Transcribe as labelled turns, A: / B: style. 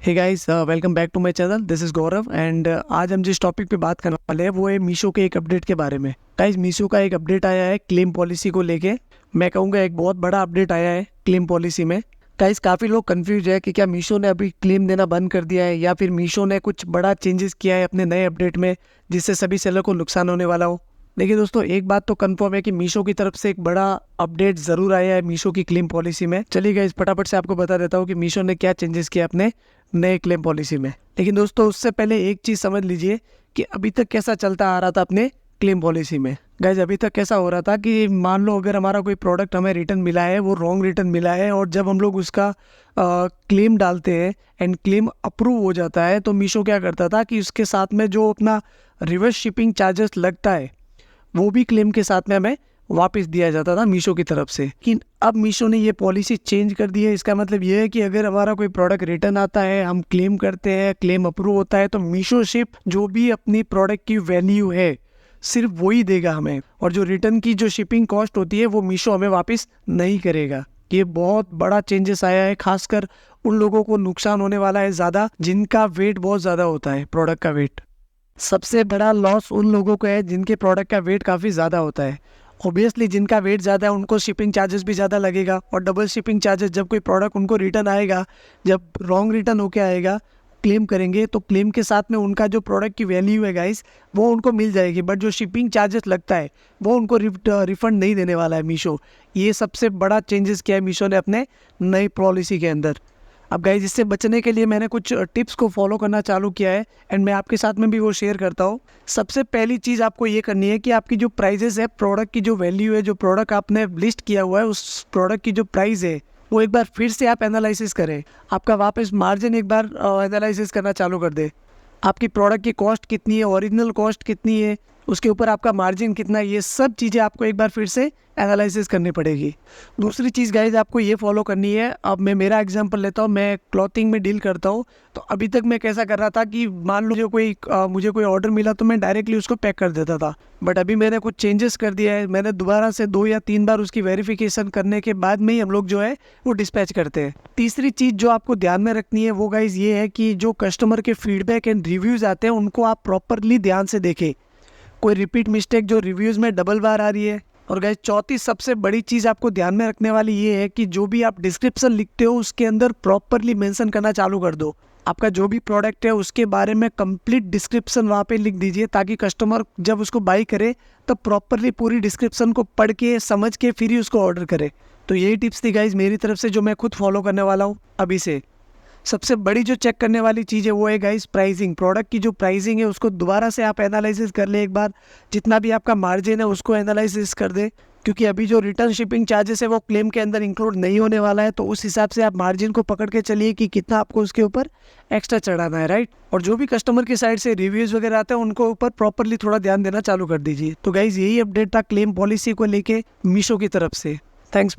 A: Hey guys, welcome back to my channel. This is Gaurav and आज हम जिस topic पे बात करने वाले हैं वो है मीशो के एक अपडेट के बारे में। गाइस, मीशो का एक अपडेट आया है क्लेम पॉलिसी को लेके। मैं कहूँगा एक बहुत बड़ा अपडेट आया है क्लेम पॉलिसी में। गाइस, काफ़ी लोग कंफ्यूज है कि क्या मीशो ने अभी क्लेम देना बंद कर दिया है या फिर मीशो ने कुछ बड़ा चेंजेस किया है अपने नए अपडेट में जिससे सभी सेलर को नुकसान होने वाला हो। देखिए दोस्तों, एक बात तो कंफर्म है कि मीशो की तरफ से एक बड़ा अपडेट ज़रूर आया है मीशो की क्लेम पॉलिसी में। चलिए गाइस, फटाफट से आपको बता देता हूँ कि मीशो ने क्या चेंजेस किया अपने नए क्लेम पॉलिसी में। लेकिन दोस्तों, उससे पहले एक चीज़ समझ लीजिए कि अभी तक कैसा चलता आ रहा था अपने क्लेम पॉलिसी में। गाइस, अभी तक कैसा हो रहा था कि मान लो अगर हमारा कोई प्रोडक्ट हमें रिटर्न मिला है, वो रॉन्ग रिटर्न मिला है, और जब हम लोग उसका क्लेम डालते हैं एंड क्लेम अप्रूव हो जाता है तो मीशो क्या करता था कि उसके साथ में जो अपना रिवर्स शिपिंग चार्जेस लगता है वो भी क्लेम के साथ में हमें वापस दिया जाता था मीशो की तरफ से। लेकिन अब मीशो ने ये पॉलिसी चेंज कर दी है। इसका मतलब ये है कि अगर हमारा कोई प्रोडक्ट रिटर्न आता है, हम क्लेम करते हैं, क्लेम अप्रूव होता है, तो मीशो शिप जो भी अपनी प्रोडक्ट की वैल्यू है सिर्फ वही देगा हमें, और जो रिटर्न की जो शिपिंग कॉस्ट होती है वो मीशो हमें वापस नहीं करेगा। ये बहुत बड़ा चेंजेस आया है। खासकर उन लोगों को नुकसान होने वाला है ज़्यादा जिनका वेट बहुत ज़्यादा होता है, प्रोडक्ट का वेट। सबसे बड़ा लॉस उन लोगों को है जिनके प्रोडक्ट का वेट काफ़ी ज़्यादा होता है। ऑब्वियसली जिनका वेट ज़्यादा है उनको शिपिंग चार्जेस भी ज़्यादा लगेगा, और डबल शिपिंग चार्जेस जब कोई प्रोडक्ट उनको रिटर्न आएगा, जब रॉन्ग रिटर्न होके आएगा, क्लेम करेंगे तो क्लेम के साथ में उनका जो प्रोडक्ट की वैल्यू है गाइस वो उनको मिल जाएगी, बट जो शिपिंग चार्जेस लगता है वो उनको रिफंड नहीं देने वाला है मीशो। ये सबसे बड़ा चेंजेस किया है मीशो ने अपने नई पॉलिसी के अंदर। अब गाइज, इससे बचने के लिए मैंने कुछ टिप्स को फॉलो करना चालू किया है एंड मैं आपके साथ में भी वो शेयर करता हूँ। सबसे पहली चीज़ आपको ये करनी है कि आपकी जो प्राइजेस है, प्रोडक्ट की जो वैल्यू है, जो प्रोडक्ट आपने लिस्ट किया हुआ है उस प्रोडक्ट की जो प्राइस है वो एक बार फिर से आप एनालिसिस करें। आपका वापस मार्जिन एक बार एनालिसिस करना चालू कर दे। आपकी प्रोडक्ट की कॉस्ट कितनी है, ओरिजिनल कॉस्ट कितनी है, उसके ऊपर आपका मार्जिन कितना है, ये सब चीज़ें आपको एक बार फिर से एनालिसिस करनी पड़ेगी। दूसरी चीज़ गाइज आपको ये फॉलो करनी है। अब मैं मेरा एग्जांपल लेता हूँ। मैं क्लॉथिंग में डील करता हूँ, तो अभी तक मैं कैसा कर रहा था कि मान लो मुझे कोई ऑर्डर मिला तो मैं डायरेक्टली उसको पैक कर देता था। बट अभी मैंने कुछ चेंजेस कर दिया है। मैंने दोबारा से 2 या 3 बार उसकी वेरिफिकेशन करने के बाद में ही हम लोग जो है वो डिस्पैच करते हैं। तीसरी चीज़ जो आपको ध्यान में रखनी है वो गाइज ये है कि जो कस्टमर के फीडबैक एंड रिव्यूज़ आते हैं उनको आप प्रॉपरली ध्यान से देखें। कोई रिपीट मिस्टेक जो रिव्यूज़ में डबल बार आ रही है। और गाइस, चौथी सबसे बड़ी चीज़ आपको ध्यान में रखने वाली ये है कि जो भी आप डिस्क्रिप्शन लिखते हो उसके अंदर प्रॉपरली मेंशन करना चालू कर दो। आपका जो भी प्रोडक्ट है उसके बारे में कंप्लीट डिस्क्रिप्शन वहाँ पे लिख दीजिए, ताकि कस्टमर जब उसको बाई करे तब प्रॉपरली पूरी डिस्क्रिप्शन को पढ़ के समझ के फिर ही उसको ऑर्डर करे। तो यही टिप्स थी गाइज मेरी तरफ से जो मैं खुद फॉलो करने वाला हूँ अभी से। सबसे बड़ी जो चेक करने वाली चीज़ है वो है गाइस प्राइसिंग। प्रोडक्ट की जो प्राइसिंग है उसको दोबारा से आप एनालिसिस कर ले एक बार। जितना भी आपका मार्जिन है उसको एनालिसिस कर दे, क्योंकि अभी जो रिटर्न शिपिंग चार्जेस है वो क्लेम के अंदर इंक्लूड नहीं होने वाला है। तो उस हिसाब से आप मार्जिन को पकड़ के चलिए कि कितना आपको उसके ऊपर एक्स्ट्रा चढ़ाना है, राइट। और जो भी कस्टमर की साइड से रिव्यूज़ वगैरह आते हैं उनको ऊपर प्रॉपरली थोड़ा ध्यान देना चालू कर दीजिए। तो गाइज, यही अपडेट था क्लेम पॉलिसी को लेके मीशो की तरफ से। Thanks for